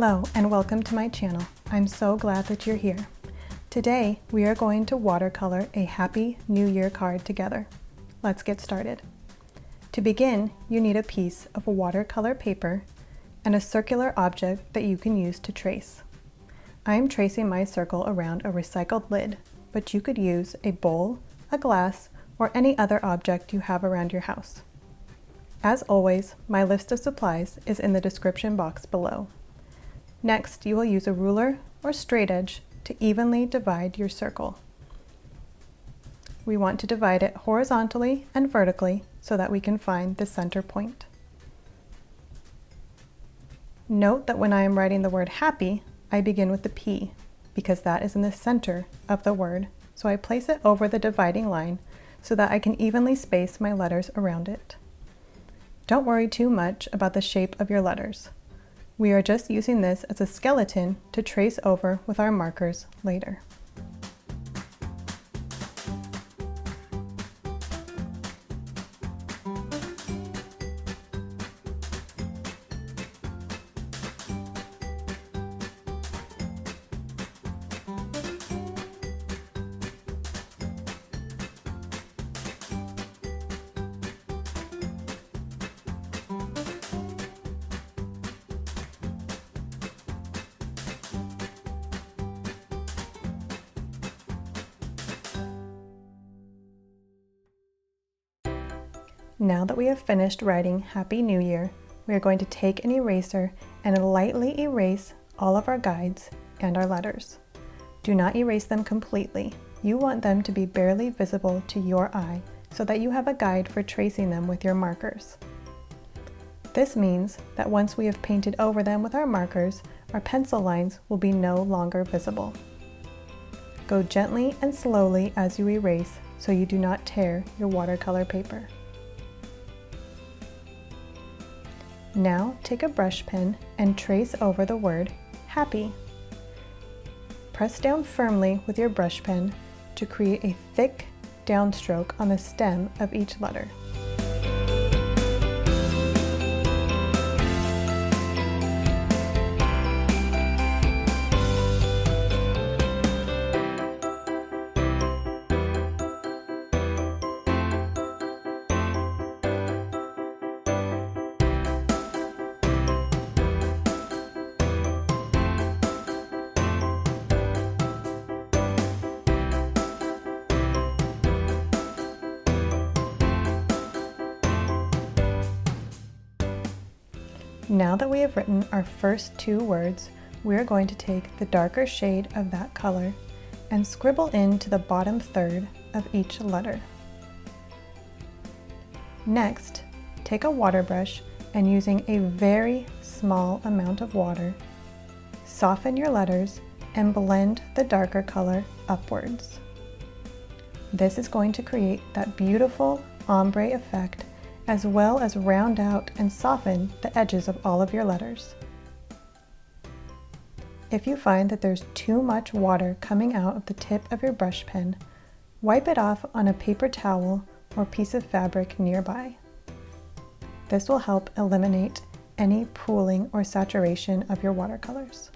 Hello and welcome to my channel. I'm so glad that you're here. Today we are going to watercolor a Happy New Year card together. Let's get started. To begin, you need a piece of watercolor paper and a circular object that you can use to trace. I am tracing my circle around a recycled lid, but you could use a bowl, a glass, or any other object you have around your house. As always, my list of supplies is in the description box below. Next, you will use a ruler or straight edge to evenly divide your circle. We want to divide it horizontally and vertically so that we can find the center point. Note that when I am writing the word happy, I begin with the P because that is in the center of the word, so I place it over the dividing line so that I can evenly space my letters around it. Don't worry too much about the shape of your letters. We are just using this as a skeleton to trace over with our markers later. Now that we have finished writing Happy New Year, we are going to take an eraser and lightly erase all of our guides and our letters. Do not erase them completely. You want them to be barely visible to your eye so that you have a guide for tracing them with your markers. This means that once we have painted over them with our markers, our pencil lines will be no longer visible. Go gently and slowly as you erase so you do not tear your watercolor paper. Now take a brush pen and trace over the word happy. Press down firmly with your brush pen to create a thick downstroke on the stem of each letter. Now that we have written our first two words, we are going to take the darker shade of that color and scribble into the bottom third of each letter. Next, take a water brush and using a very small amount of water, soften your letters and blend the darker color upwards. This is going to create that beautiful ombre effect as well as round out and soften the edges of all of your letters. If you find that there's too much water coming out of the tip of your brush pen, wipe it off on a paper towel or piece of fabric nearby. This will help eliminate any pooling or saturation of your watercolors.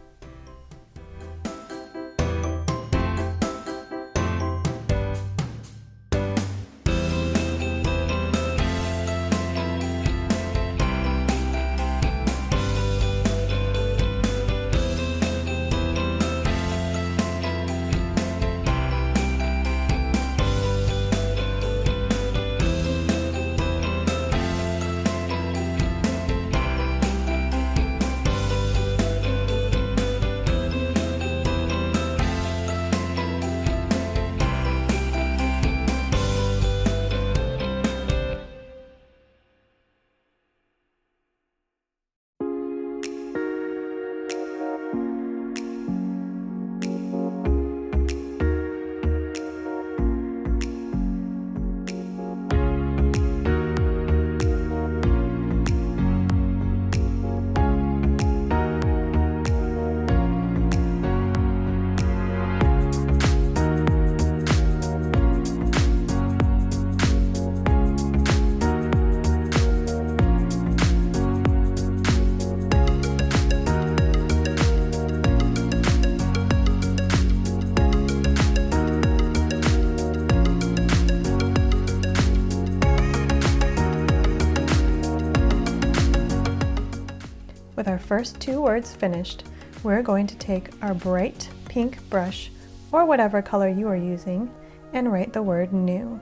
With our first two words finished, we're going to take our bright pink brush, or whatever color you are using, and write the word new.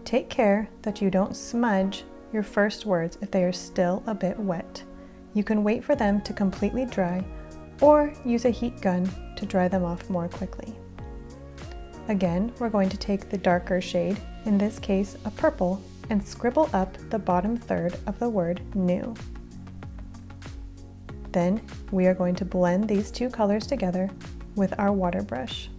Take care that you don't smudge your first words if they are still a bit wet. You can wait for them to completely dry, or use a heat gun to dry them off more quickly. Again, we're going to take the darker shade, in this case a purple, and scribble up the bottom third of the word new. Then we are going to blend these two colors together with our water brush.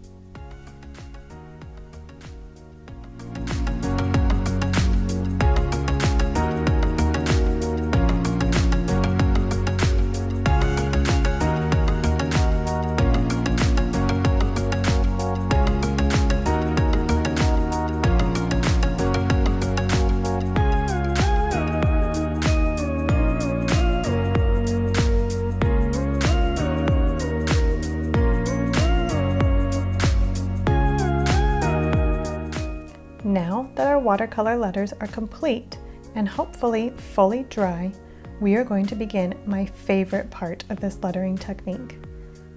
Now that our watercolor letters are complete and hopefully fully dry, we are going to begin my favorite part of this lettering technique.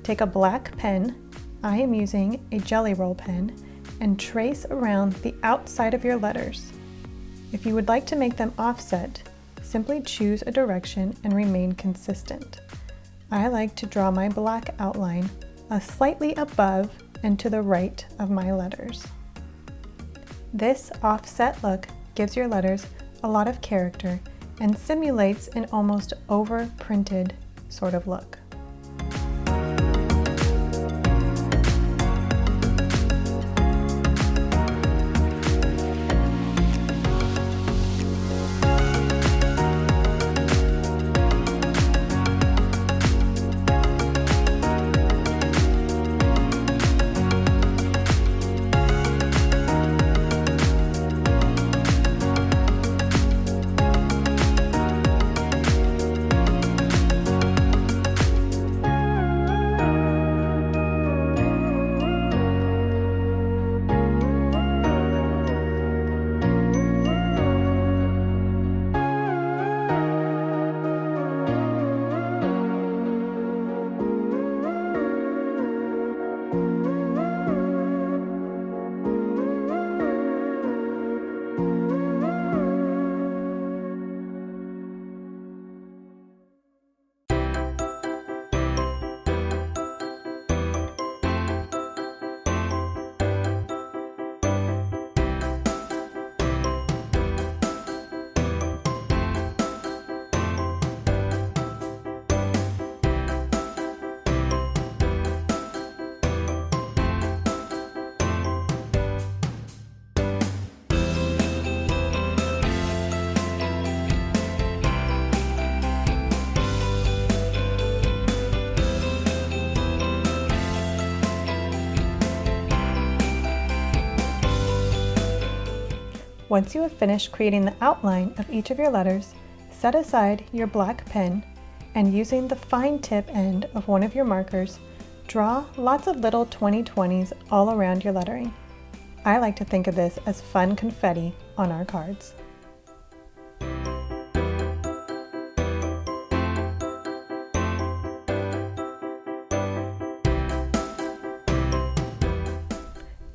Take a black pen, I am using a Jelly Roll pen, and trace around the outside of your letters. If you would like to make them offset, simply choose a direction and remain consistent. I like to draw my black outline slightly above and to the right of my letters. This offset look gives your letters a lot of character and simulates an almost over-printed sort of look. Once you have finished creating the outline of each of your letters, set aside your black pen and using the fine tip end of one of your markers, draw lots of little 2020s all around your lettering. I like to think of this as fun confetti on our cards.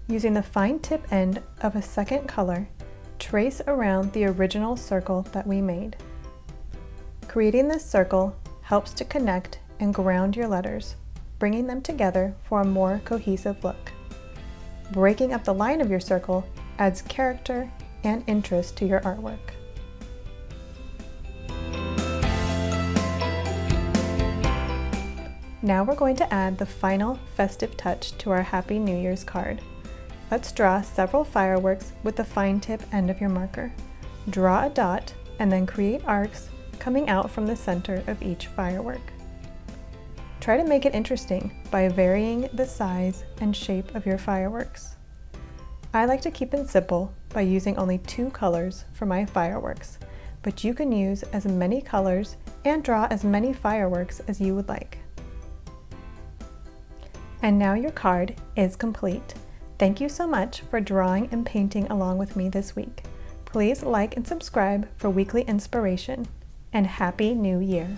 Using the fine tip end of a second color, trace around the original circle that we made. Creating this circle helps to connect and ground your letters, bringing them together for a more cohesive look. Breaking up the line of your circle adds character and interest to your artwork. Now we're going to add the final festive touch to our Happy New Year's card. Let's draw several fireworks with the fine tip end of your marker. Draw a dot and then create arcs coming out from the center of each firework. Try to make it interesting by varying the size and shape of your fireworks. I like to keep it simple by using only 2 colors for my fireworks, but you can use as many colors and draw as many fireworks as you would like. And now your card is complete. Thank you so much for drawing and painting along with me this week. Please like and subscribe for weekly inspiration, and Happy New Year!